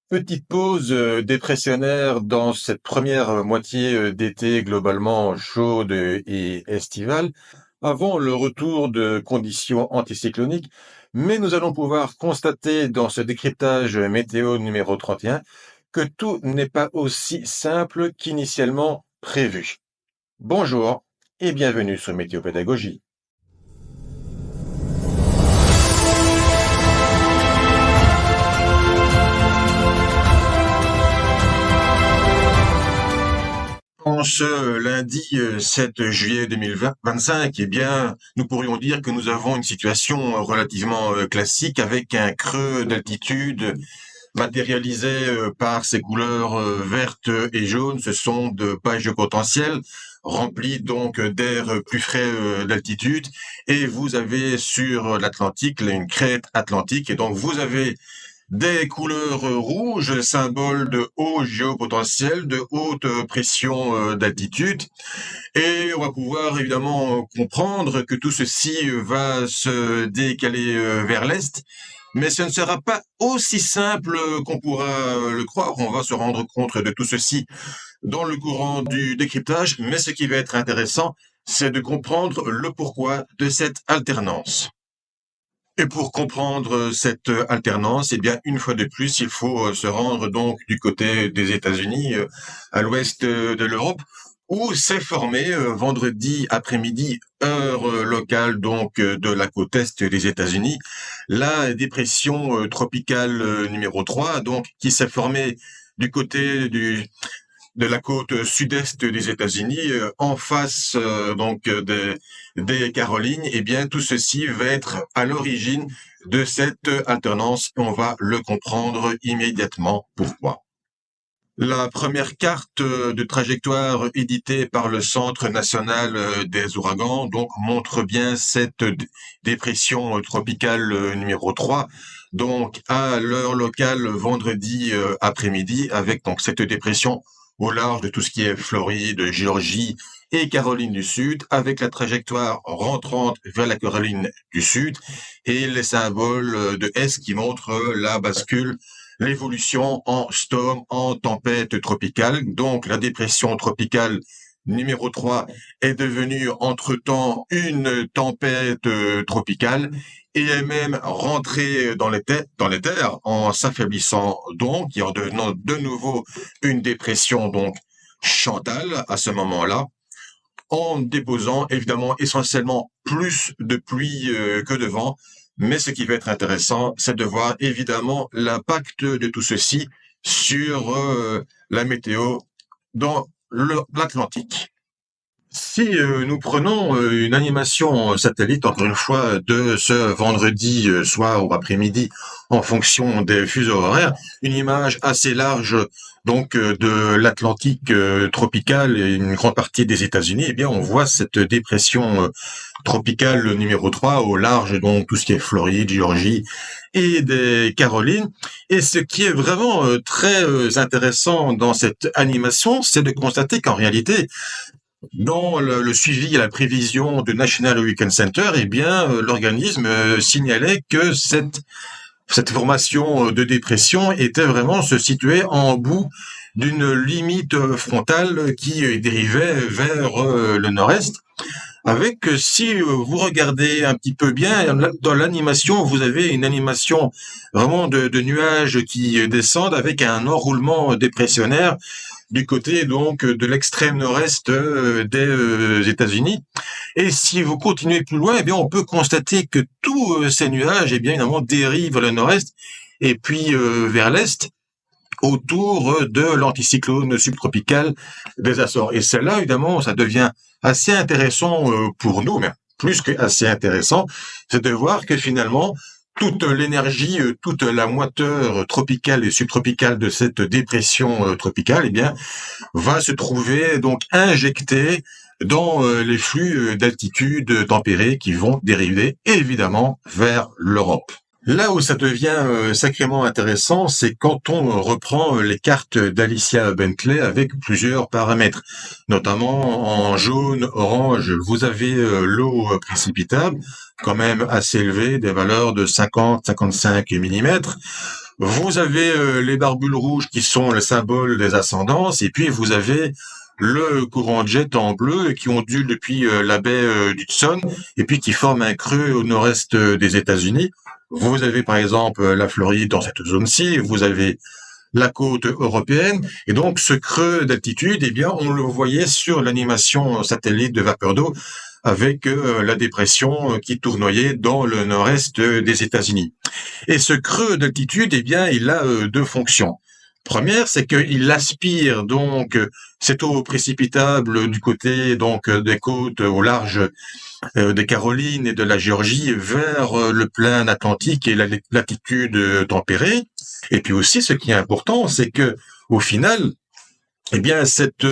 Petite pause dépressionnaire dans cette première moitié d'été globalement chaude et estivale, avant le retour de conditions anticycloniques. Mais nous allons pouvoir constater dans ce décryptage météo numéro 31 que tout n'est pas aussi simple qu'initialement prévu. Bonjour et bienvenue sur Météopédagogie. En ce lundi 7 juillet 2025, eh bien, nous pourrions dire que nous avons une situation relativement classique avec un creux d'altitude matérialisé par ces couleurs vertes et jaunes. Ce sont de pages de potentiel remplies donc d'air plus frais d'altitude. Et vous avez sur l'Atlantique une crête atlantique. Et donc vous avez des couleurs rouges, symbole de haut géopotentiel, de haute pression d'altitude. Et on va pouvoir évidemment comprendre que tout ceci va se décaler vers l'est. Mais ce ne sera pas aussi simple qu'on pourra le croire. On va se rendre compte de tout ceci dans le courant du décryptage. Mais ce qui va être intéressant, c'est de comprendre le pourquoi de cette alternance. Et pour comprendre cette alternance, eh bien, une fois de plus, il faut se rendre donc du côté des États-Unis, à l'ouest de l'Europe, où s'est formé vendredi après-midi, heure locale donc de la côte est des États-Unis, la dépression tropicale numéro 3, donc qui s'est formée du côté de la côte sud-est des États-Unis, en face donc des Carolines. Eh bien, tout ceci va être à l'origine de cette alternance et on va le comprendre immédiatement pourquoi. La première carte de trajectoire éditée par le Centre national des ouragans donc montre bien cette dépression tropicale numéro 3, donc à l'heure locale vendredi après-midi, avec donc cette dépression au large de tout ce qui est Floride, Géorgie et Caroline du Sud, avec la trajectoire rentrante vers la Caroline du Sud et les symboles de S qui montrent la bascule, l'évolution en storm, en tempête tropicale. Donc la dépression tropicale numéro 3 est devenue entre-temps une tempête tropicale et est même rentrée dans les terres en s'affaiblissant donc et en devenant de nouveau une dépression donc Chantal à ce moment-là, en déposant évidemment essentiellement plus de pluie que de vent. Mais ce qui va être intéressant, c'est de voir évidemment l'impact de tout ceci sur la météo dans l'Atlantique. Si nous prenons une animation satellite, encore une fois, de ce vendredi soir ou après-midi, en fonction des fuseaux horaires, une image assez large donc de l'Atlantique tropical et une grande partie des États-Unis, eh bien on voit cette dépression tropicale numéro 3 au large, donc tout ce qui est Floride, Géorgie et des Carolines. Et ce qui est vraiment très intéressant dans cette animation, c'est de constater qu'en réalité, dans le suivi et la prévision du National Hurricane Center, eh bien, l'organisme signalait que cette formation de dépression était vraiment se situer en bout d'une limite frontale qui dérivait vers le nord-est. Avec, si vous regardez un petit peu bien, dans l'animation, vous avez une animation vraiment de nuages qui descendent avec un enroulement dépressionnaire du côté donc de l'extrême nord-est des États-Unis. Et si vous continuez plus loin, eh bien on peut constater que tous ces nuages, eh bien évidemment, dérivent vers le nord-est et puis vers l'est, autour de l'anticyclone subtropical des Açores. Et celle-là, évidemment, ça devient assez intéressant pour nous, mais plus que assez intéressant, c'est de voir que finalement, toute l'énergie, toute la moiteur tropicale et subtropicale de cette dépression tropicale, eh bien, va se trouver donc injectée dans les flux d'altitude tempérés qui vont dériver évidemment vers l'Europe. Là où ça devient sacrément intéressant, c'est quand on reprend les cartes d'Alicia Bentley avec plusieurs paramètres, notamment en jaune, orange, vous avez l'eau précipitable, quand même assez élevée, des valeurs de 50-55 mm. Vous avez les barbules rouges qui sont le symbole des ascendances, et puis vous avez le courant de jet en bleu qui ondule depuis la baie d'Hudson, et puis qui forme un creux au nord-est des États-Unis. Vous avez par exemple la Floride dans cette zone-ci, vous avez la côte européenne, et donc ce creux d'altitude, eh bien, on le voyait sur l'animation satellite de vapeur d'eau avec la dépression qui tournoyait dans le nord-est des États-Unis. Et ce creux d'altitude, eh bien, il a deux fonctions. Première, c'est qu'il aspire donc cette eau précipitable du côté donc des côtes au large des Carolines et de la Géorgie vers le plain atlantique et la latitude tempérée. Et puis aussi, ce qui est important, c'est que au final, eh bien, cette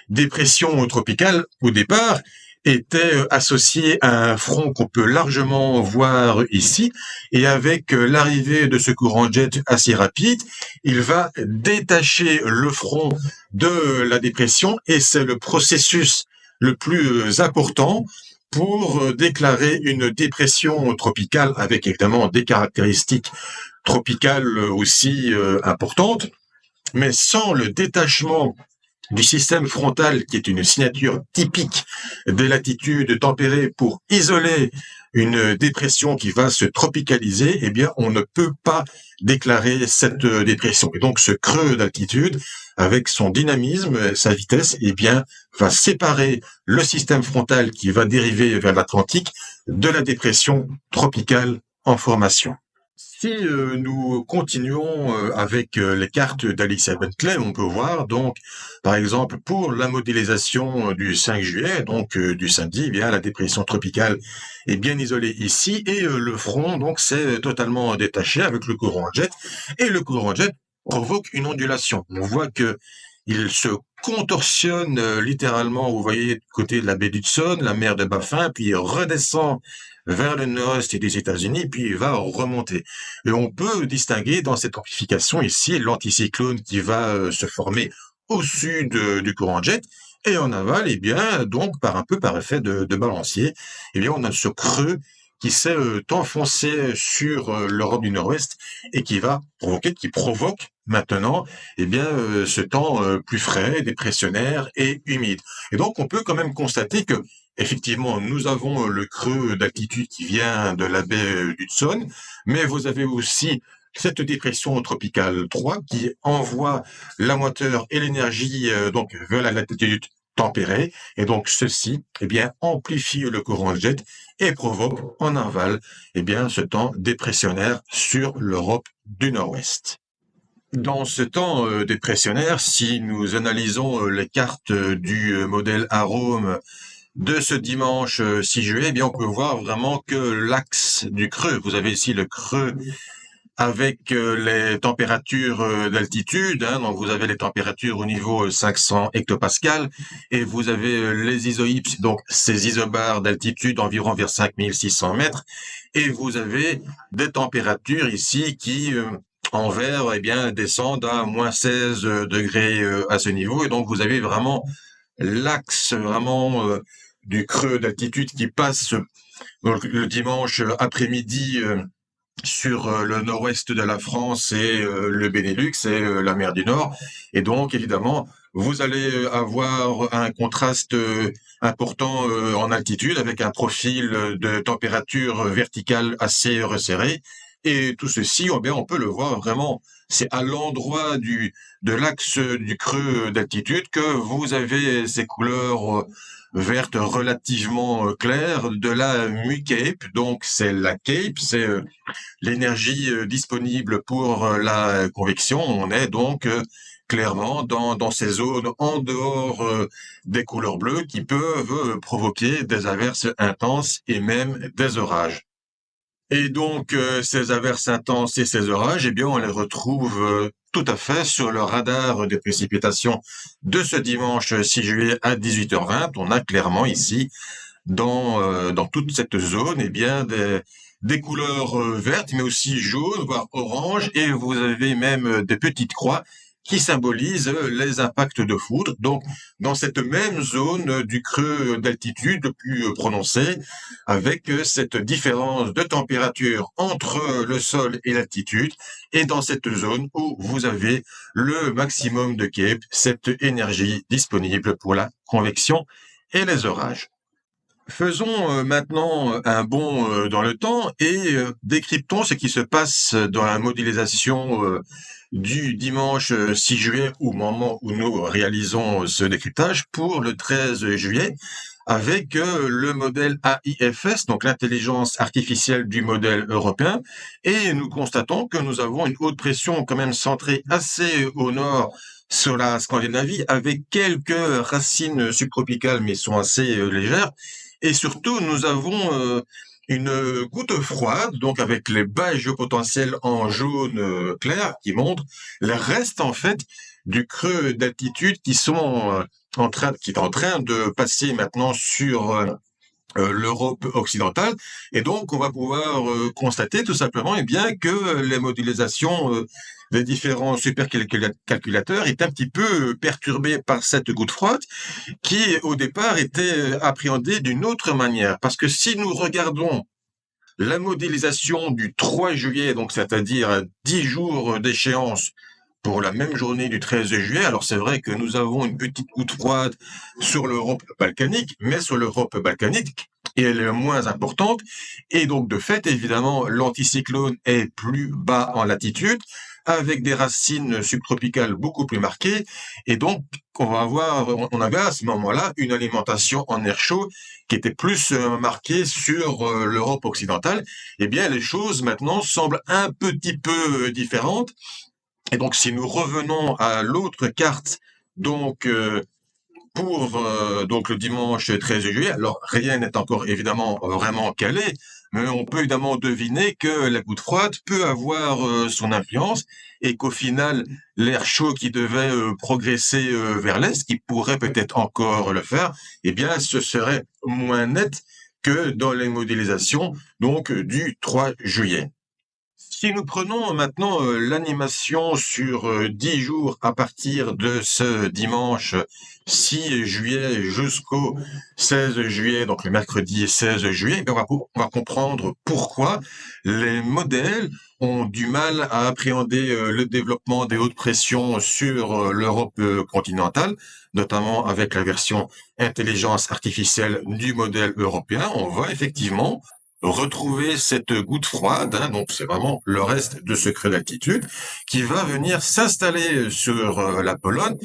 dépression tropicale, au départ, était associée à un front qu'on peut largement voir ici, et avec l'arrivée de ce courant de jet assez rapide, il va détacher le front de la dépression, et c'est le processus le plus important pour déclarer une dépression tropicale, avec évidemment des caractéristiques tropicales aussi importantes, mais sans le détachement du système frontal, qui est une signature typique des latitudes tempérées pour isoler une dépression qui va se tropicaliser, eh bien, on ne peut pas déclarer cette dépression. Et donc, ce creux d'altitude, avec son dynamisme, sa vitesse, eh bien, va séparer le système frontal qui va dériver vers l'Atlantique de la dépression tropicale en formation. Si nous continuons avec les cartes d'Alicia Bentley, on peut voir donc, par exemple, pour la modélisation du 5 juillet, donc du samedi, eh bien la dépression tropicale est bien isolée ici et le front donc c'est totalement détaché avec le courant jet, et le courant jet provoque une ondulation. On voit que il se contorsionne littéralement, vous voyez, du côté de la baie d'Hudson, la mer de Baffin, puis il redescend vers le nord-est des États-Unis, puis il va remonter. Et on peut distinguer dans cette amplification ici l'anticyclone qui va se former au sud du courant jet, et en aval, eh bien, donc par un peu par effet de balancier, eh bien, on a ce creux qui s'est enfoncé sur l'Europe du Nord-Ouest et qui provoque maintenant, eh bien, ce temps plus frais, dépressionnaire et humide. Et donc, on peut quand même constater que effectivement, nous avons le creux d'altitude qui vient de la baie d'Hudson, mais vous avez aussi cette dépression tropicale 3 qui envoie la moiteur et l'énergie donc vers la latitude tempérée, et donc ceci, eh bien, amplifie le courant de jet et provoque en aval, eh bien, ce temps dépressionnaire sur l'Europe du Nord-Ouest. Dans ce temps dépressionnaire, si nous analysons les cartes du modèle Arome de ce dimanche 6 juillet, eh bien, on peut voir vraiment que l'axe du creux, vous avez ici le creux avec les températures d'altitude, hein, donc vous avez les températures au niveau 500 hectopascal, et vous avez les isohypses, donc ces isobars d'altitude environ vers 5600 mètres, et vous avez des températures ici qui en vert, eh bien, descendent à moins 16 degrés à ce niveau, et donc vous avez vraiment l'axe vraiment du creux d'altitude qui passe donc, le dimanche après-midi sur le nord-ouest de la France et le Benelux et la mer du Nord. Et donc, évidemment, vous allez avoir un contraste important en altitude avec un profil de température verticale assez resserré. Et tout ceci, eh bien, on peut le voir vraiment, c'est à l'endroit de l'axe du creux d'altitude que vous avez ces couleurs vertes relativement claires de la mu-cape. Donc, c'est la cape, c'est l'énergie disponible pour la convection. On est donc clairement dans ces zones en dehors des couleurs bleues qui peuvent provoquer des averses intenses et même des orages. Et donc, ces averses intenses et ces orages, eh bien, on les retrouve tout à fait sur le radar des précipitations de ce dimanche 6 juillet à 18h20. On a clairement ici, dans toute cette zone, eh bien, des couleurs vertes, mais aussi jaunes, voire oranges, et vous avez même des petites croix qui symbolise les impacts de foudre. Donc, dans cette même zone du creux d'altitude le plus prononcé, avec cette différence de température entre le sol et l'altitude, et dans cette zone où vous avez le maximum de Keep, cette énergie disponible pour la convection et les orages. Faisons maintenant un bond dans le temps et décryptons ce qui se passe dans la modélisation du dimanche 6 juillet, au moment où nous réalisons ce décryptage, pour le 13 juillet, avec le modèle AIFS, donc l'intelligence artificielle du modèle européen, et nous constatons que nous avons une haute pression quand même centrée assez au nord sur la Scandinavie, avec quelques racines subtropicales, mais sont assez légères. Et surtout, nous avons une goutte froide, donc avec les bas géopotentiels en jaune clair qui montrent le reste en fait du creux d'altitude qui est en train de passer maintenant sur l'Europe occidentale. Et donc, on va pouvoir constater tout simplement bien, que les modélisations des différents supercalculateurs est un petit peu perturbée par cette goutte froide qui, au départ, était appréhendée d'une autre manière. Parce que si nous regardons la modélisation du 3 juillet, donc c'est-à-dire à 10 jours d'échéance pour la même journée du 13 juillet, alors c'est vrai que nous avons une petite goutte froide sur l'Europe balkanique, mais sur l'Europe balkanique, et elle est moins importante, et donc de fait, évidemment, l'anticyclone est plus bas en latitude, avec des racines subtropicales beaucoup plus marquées, et donc on avait à ce moment-là une alimentation en air chaud qui était plus marquée sur l'Europe occidentale. Eh bien, les choses maintenant semblent un petit peu différentes. Et donc, si nous revenons à l'autre carte, donc pour donc le dimanche 13 juillet, alors rien n'est encore évidemment vraiment calé, mais on peut évidemment deviner que la goutte froide peut avoir son influence et qu'au final, l'air chaud qui devait progresser vers l'est, qui pourrait peut-être encore le faire, eh bien, ce serait moins net que dans les modélisations donc du 3 juillet. Si nous prenons maintenant l'animation sur 10 jours à partir de ce dimanche 6 juillet jusqu'au 16 juillet, donc le mercredi 16 juillet, on va comprendre pourquoi les modèles ont du mal à appréhender le développement des hautes pressions sur l'Europe continentale, notamment avec la version intelligence artificielle du modèle européen. On va effectivement retrouver cette goutte froide, hein, donc c'est vraiment le reste de ce creux d'altitude, qui va venir s'installer sur la Pologne,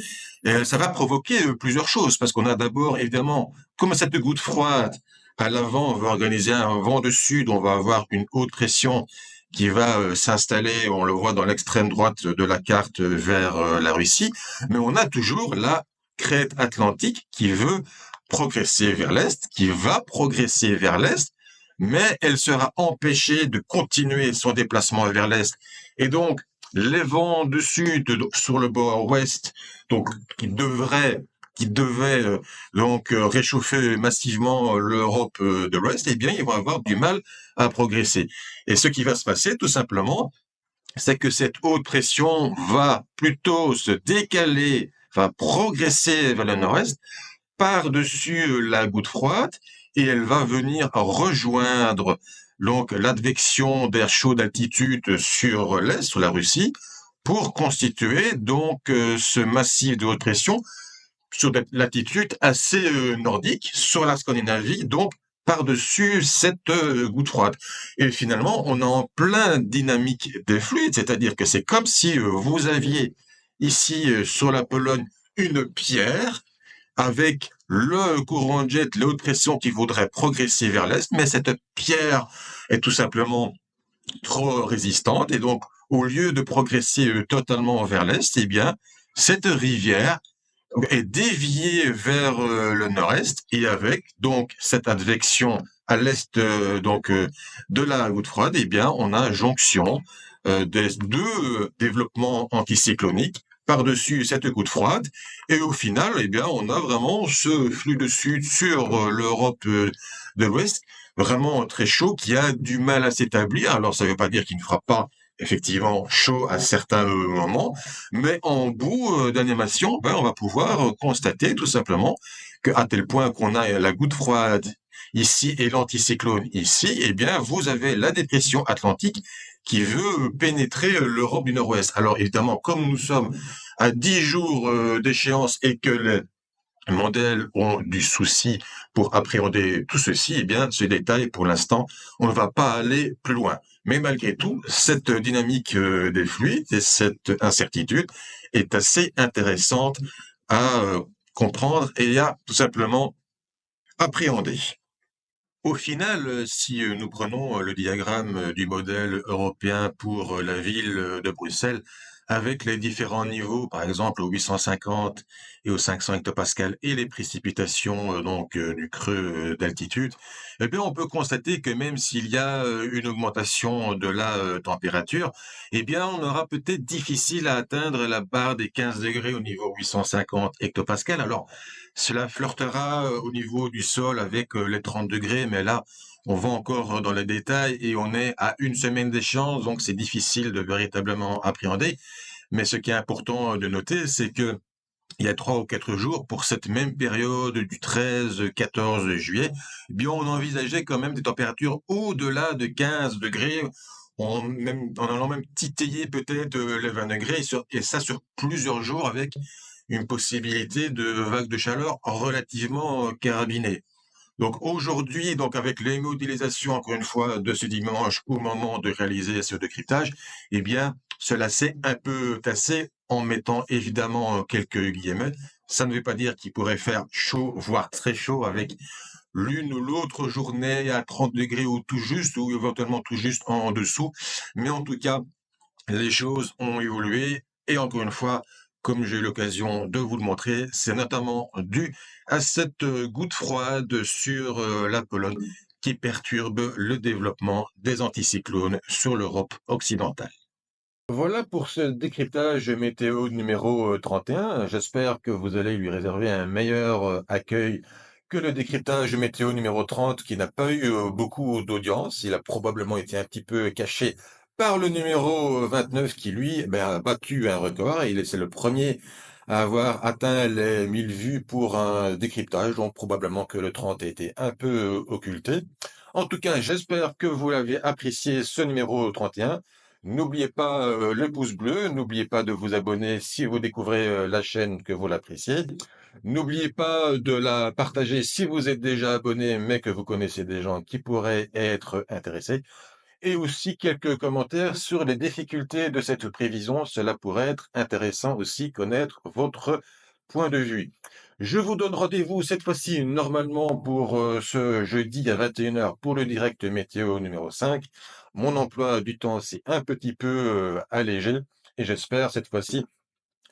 et ça va provoquer plusieurs choses, parce qu'on a d'abord, évidemment, comme cette goutte froide, à l'avant, on va organiser un vent de sud, on va avoir une haute pression qui va s'installer, on le voit dans l'extrême droite de la carte vers la Russie, mais on a toujours la crête atlantique qui veut progresser vers l'est, qui va progresser vers l'est, mais elle sera empêchée de continuer son déplacement vers l'est. Et donc, les vents de sud sur le bord ouest, donc qui devaient donc réchauffer massivement l'Europe de l'Ouest, eh bien, ils vont avoir du mal à progresser. Et ce qui va se passer, tout simplement, c'est que cette haute pression va plutôt se décaler, va progresser vers le nord-est, par-dessus la goutte froide, et elle va venir rejoindre donc l'advection d'air chaud d'altitude sur l'est, sur la Russie, pour constituer donc ce massif de haute pression sur des latitudes assez nordiques, sur la Scandinavie, donc par-dessus cette goutte froide. Et finalement, on est en plein dynamique des fluides, c'est-à-dire que c'est comme si vous aviez ici sur la Pologne une pierre avec le courant de jet, la haute pression qui voudrait progresser vers l'est, mais cette pierre est tout simplement trop résistante, et donc au lieu de progresser totalement vers l'est, eh bien cette rivière est déviée vers le nord-est, et avec donc cette advection à l'est de la goutte froide, eh bien on a jonction des deux développements anticycloniques par-dessus cette goutte froide, et au final, eh bien, on a vraiment ce flux de sud sur l'Europe de l'Ouest, vraiment très chaud, qui a du mal à s'établir. Alors, ça ne veut pas dire qu'il ne fera pas effectivement chaud à certains moments, mais en bout d'animation, ben, on va pouvoir constater tout simplement qu'à tel point qu'on a la goutte froide ici et l'anticyclone ici, eh bien, vous avez la dépression atlantique qui veut pénétrer l'Europe du Nord-Ouest. Alors évidemment, comme nous sommes à 10 jours d'échéance et que les modèles ont du souci pour appréhender tout ceci, eh bien, ce détail, pour l'instant, on ne va pas aller plus loin. Mais malgré tout, cette dynamique des fluides et cette incertitude est assez intéressante à comprendre et à tout simplement appréhender. Au final, si nous prenons le diagramme du modèle européen pour la ville de Bruxelles, avec les différents niveaux, par exemple au 850 et aux 500 hectopascales et les précipitations du creux d'altitude, eh bien on peut constater que même s'il y a une augmentation de la température, eh bien on aura peut-être difficile à atteindre la barre des 15 degrés au niveau 850 hectopascales. Alors cela flirtera au niveau du sol avec les 30 degrés, mais là, on va encore dans les détails et on est à une semaine d'échéance, donc c'est difficile de véritablement appréhender. Mais ce qui est important de noter, c'est que il y a 3 ou 4 jours, pour cette même période du 13-14 juillet, eh bien, on envisageait quand même des températures au-delà de 15 degrés, en allant même titiller peut-être les 20 degrés, et ça sur plusieurs jours avec une possibilité de vague de chaleur relativement carabinée. Donc aujourd'hui, donc avec les modélisations, encore une fois, de ce dimanche au moment de réaliser ce décryptage, eh bien, cela s'est un peu tassé en mettant évidemment quelques guillemets. Ça ne veut pas dire qu'il pourrait faire chaud, voire très chaud, avec l'une ou l'autre journée à 30 degrés ou tout juste, ou éventuellement tout juste en dessous. Mais en tout cas, les choses ont évolué et encore une fois, comme j'ai eu l'occasion de vous le montrer, c'est notamment dû à cette goutte froide sur la Pologne qui perturbe le développement des anticyclones sur l'Europe occidentale. Voilà pour ce décryptage météo numéro 31. J'espère que vous allez lui réserver un meilleur accueil que le décryptage météo numéro 30 qui n'a pas eu beaucoup d'audience. Il a probablement été un petit peu caché par le numéro 29 qui, lui, a battu un record. C'est le premier à avoir atteint les 1000 vues pour un décryptage. Donc probablement que le 30 a été un peu occulté. En tout cas, j'espère que vous l'avez apprécié ce numéro 31. N'oubliez pas le pouce bleu, n'oubliez pas de vous abonner si vous découvrez la chaîne que vous l'appréciez. N'oubliez pas de la partager si vous êtes déjà abonné mais que vous connaissez des gens qui pourraient être intéressés. Et aussi quelques commentaires sur les difficultés de cette prévision. Cela pourrait être intéressant aussi connaître votre point de vue. Je vous donne rendez-vous cette fois-ci normalement pour ce jeudi à 21 heures pour le direct météo numéro 5. Mon emploi du temps s'est un petit peu allégé et j'espère cette fois-ci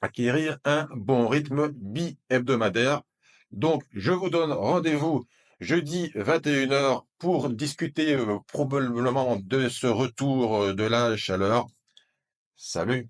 acquérir un bon rythme bi-hebdomadaire. Donc, je vous donne rendez-vous jeudi 21 heures pour discuter probablement de ce retour de la chaleur. Salut!